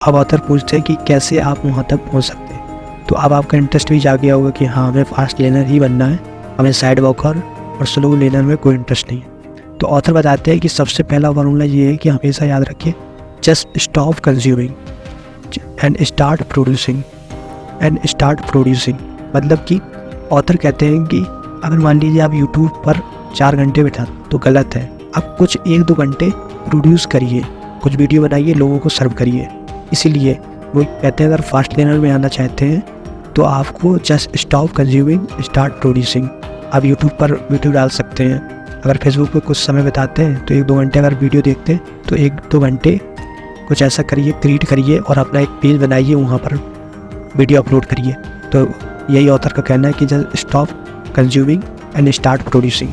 अब ऑथर पूछते हैं कि कैसे आप वहाँ तक पहुँच सकते हैं। तो अब आपका इंटरेस्ट भी जाग गया होगा कि हाँ, हमें फास्ट लर्नर ही बनना है, हमें साइड वॉकर और स्लो लर्नर में कोई इंटरेस्ट नहीं है। तो ऑथर बताते हैं कि सबसे पहला फॉर्मूला ये है कि हमेशा याद रखिए, just stop consuming and start producing. मतलब कि ऑथर कहते हैं कि अगर मान लीजिए आप यूट्यूब पर 4 घंटे बैठा तो गलत है, आप कुछ 1-2 घंटे प्रोड्यूस करिए, कुछ वीडियो बनाइए, लोगों को सर्व करिए। इसीलिए वो कहते हैं अगर फास्ट लर्नर में आना चाहते हैं तो आपको just stop consuming, start producing. आप यूट्यूब पर वीडियो डाल सकते हैं, अगर फेसबुक पे कुछ समय बिताते हैं तो 1-2 घंटे अगर वीडियो देखते हैं तो 1-2 घंटे कुछ ऐसा करिए, क्रिएट करिए और अपना एक पेज बनाइए, वहाँ पर वीडियो अपलोड करिए। तो यही ऑथर का कहना है कि just stop consuming and start producing.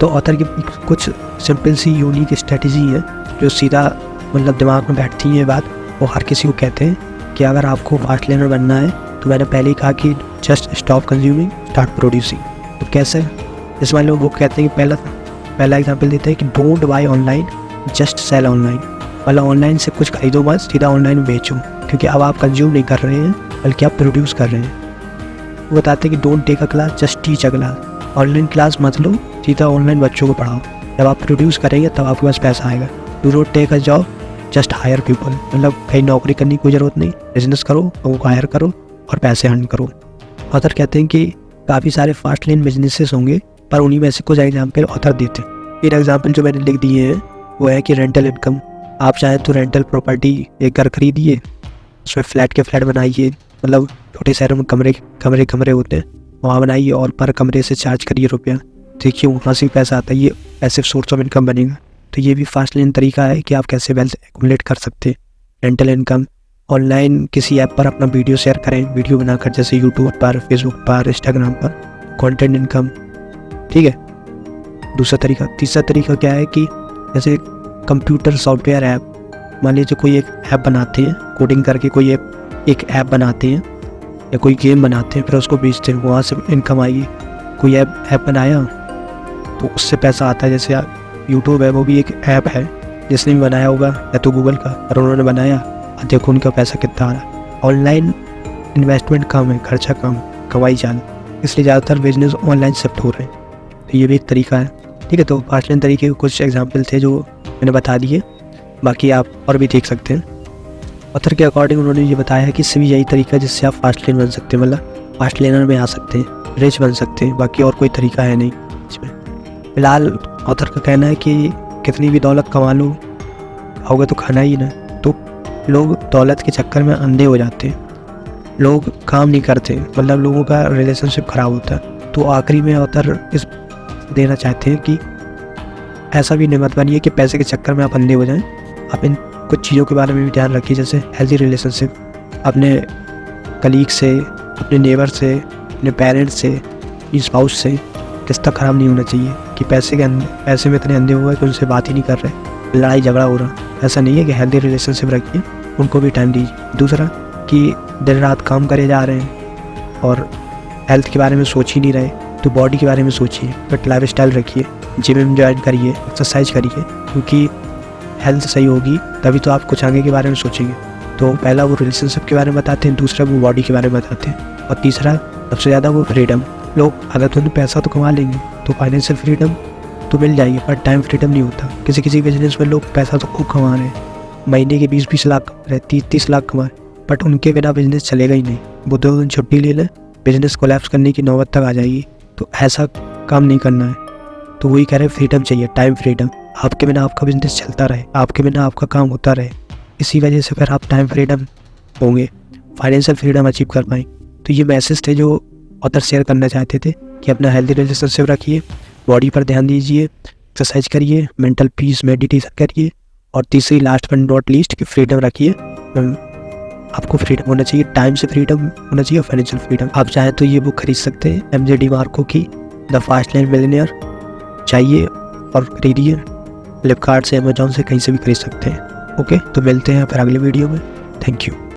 तो ऑथर की कुछ सिंपल सी यूनिक स्ट्रेटजी है जो सीधा मतलब दिमाग में बैठती है ये बात। वो हर किसी को कहते हैं कि अगर आपको फास्ट लर्नर बनना है तो मैंने पहले ही कहा कि just stop consuming, start producing. तो कैसे? जैसे मान लो वो कहते हैं कि पहला एग्जांपल देते हैं कि don't by online, just sell online. मतलब ऑनलाइन से कुछ खरीदो मत, सीधा ऑनलाइन बेचो, क्योंकि अब आप कंज्यूम नहीं कर रहे हैं बल्कि आप प्रोड्यूस कर रहे हैं। वो बताते हैं कि don't take a class, just teach a class. Online class मत लो, सीधा ऑनलाइन बच्चों को पढ़ाओ। जब आप प्रोड्यूस करेंगे तब आपके पास पैसा आएगा। Do not take a job, just hire people. मतलब कहीं नौकरी करने की कोई ज़रूरत नहीं, बिजनेस करो, लोगों को हायर करो और पैसे अर्न करो। ऑथर कहते हैं कि काफ़ी सारे फास्ट लर्न बिजनेसेस होंगे, पर उन्हीं में से कुछ एग्जाम्पल ऑथर देते हैं। एक एग्जाम्पल जो मैंने लिख दिए हैं वो है कि रेंटल इनकम। आप चाहें तो रेंटल प्रॉपर्टी एक घर खरीदिए, उसमें फ्लैट के फ्लैट बनाइए, मतलब छोटे शहरों में कमरे होते हैं, वहाँ बनाइए और पर कमरे से चार्ज करिए रुपया। देखिए वहाँ से पैसा आता है, ये पैसिव सोर्स ऑफ इनकम बनेगा। तो ये भी फास्ट लर्न तरीका है कि आप कैसे वेल्थ एक्युमुलेट कर सकते हैं। रेंटल इनकम, ऑनलाइन किसी ऐप पर अपना वीडियो शेयर करें, वीडियो बनाकर, जैसे यूट्यूब पर, फेसबुक पर, इंस्टाग्राम पर, कंटेंट इनकम। ठीक है, दूसरा तरीका। तीसरा तरीका क्या है कि जैसे कंप्यूटर सॉफ्टवेयर ऐप, मान लीजिए कोई एक ऐप बनाते हैं, कोडिंग करके कोई एक ऐप बनाते हैं या कोई गेम बनाते हैं, फिर उसको बेचते हैं, वहाँ से इनकम आएगी। कोई ऐप बनाया तो उससे पैसा आता है। जैसे यूट्यूब है, वो भी एक ऐप है, जिसने भी बनाया होगा या तो गूगल का, और उन्होंने बनाया, देखो उनका पैसा कितना आ रहा है। ऑनलाइन इन्वेस्टमेंट कम है, खर्चा कम, कमाई ज़्यादा, इसलिए ज़्यादातर बिजनेस ऑनलाइन शिफ्ट हो रहे हैं। तो ये भी एक तरीका है। ठीक है, तो फास्ट लर्न तरीके के कुछ एग्जाम्पल थे जो मैंने बता दिए, बाकी आप और भी देख सकते हैं। ऑथर के अकॉर्डिंग उन्होंने ये बताया है कि सभी यही तरीका जिससे आप फास्ट लर्न बन सकते हैं, मतलब फास्ट लर्नर में आ सकते हैं, रिच बन सकते हैं। बाकी और कोई तरीका है नहीं इसमें। फिलहाल ऑथर का कहना है कि कितनी भी दौलत कमा लो, होगा तो खाना ही ना। तो लोग दौलत के चक्कर में अंधे हो जाते हैं, लोग काम नहीं करते, मतलब लोगों का रिलेशनशिप ख़राब होता है। तो आखिरी में ऑथर इस देना चाहते हैं कि ऐसा भी नहीं मत बनिए कि पैसे के चक्कर में आप अंधे हो जाएं। आप इन कुछ चीज़ों के बारे में भी ध्यान रखिए, जैसे हेल्दी रिलेशनशिप, अपने कलीग से, अपने नेबर से, अपने पेरेंट्स से, अपनी स्पाउस से रिश्ता ख़राब नहीं होना चाहिए कि पैसे में इतने अंधे हुए कि उनसे बात ही नहीं कर रहे, लड़ाई झगड़ा हो रहा। ऐसा नहीं है कि हेल्दी रिलेशनशिप रखिए, उनको भी टाइम दीजिए। दूसरा कि दिन रात काम करे जा रहे हैं और हेल्थ के बारे में सोच ही नहीं रहे, तो बॉडी के बारे में सोचिए, बट लाइफ स्टाइल रखिए, जिम ज्वाइन करिए, एक्सरसाइज करिए, क्योंकि हेल्थ सही होगी तभी तो आप कुछ आगे के बारे में सोचेंगे। तो पहला वो रिलेशनशिप के बारे में बताते हैं, दूसरा वो बॉडी के बारे में बताते हैं, और तीसरा सबसे ज़्यादा वो फ्रीडम। लोग अगर तुमने पैसा तो कमा लेंगे तो फाइनेंशियल फ्रीडम तो मिल जाएगी, पर टाइम फ्रीडम नहीं होता। किसी बिजनेस में लोग पैसा तो खूब कमा रहे हैं, महीने के 20-20 लाख कमा रहे, 30-30 लाख कमा रहे, बट उनके बिना बिजनेस चलेगा ही नहीं। वो 2 दिन छुट्टी ले लें, बिजनेस कोलैप्स करने की नौबत तक आ जाएगी। तो ऐसा काम नहीं करना है। तो वही कह रहे हैं, फ्रीडम चाहिए, टाइम फ्रीडम। आपके बिना आपका बिजनेस चलता रहे, आपके बिना आपका काम होता रहे, इसी वजह से फिर आप टाइम फ्रीडम होंगे, फाइनेंशियल फ्रीडम अचीव कर पाएँ। तो ये मैसेज थे जो ऑथर शेयर करना चाहते थे कि अपना हेल्दी रिलेशनशिप रखिए, बॉडी पर ध्यान दीजिए, एक्सरसाइज करिए, मेंटल पीस, मेडिटेशन करिए, और तीसरी लास्ट बट नॉट लीस्ट कि फ्रीडम रखिए। आपको फ्रीडम होना चाहिए, टाइम से फ्रीडम होना चाहिए, फाइनेंशियल फ्रीडम। आप चाहें तो ये बुक खरीद सकते हैं, एम.जे. डिमार्को की द फास्ट लर्न मिलियनेयर, चाहिए और खरीदिए। फ्लिपकार्ट से, अमेजोन से, कहीं से भी खरीद सकते हैं। ओके, तो मिलते हैं फिर अगले वीडियो में। Thank you.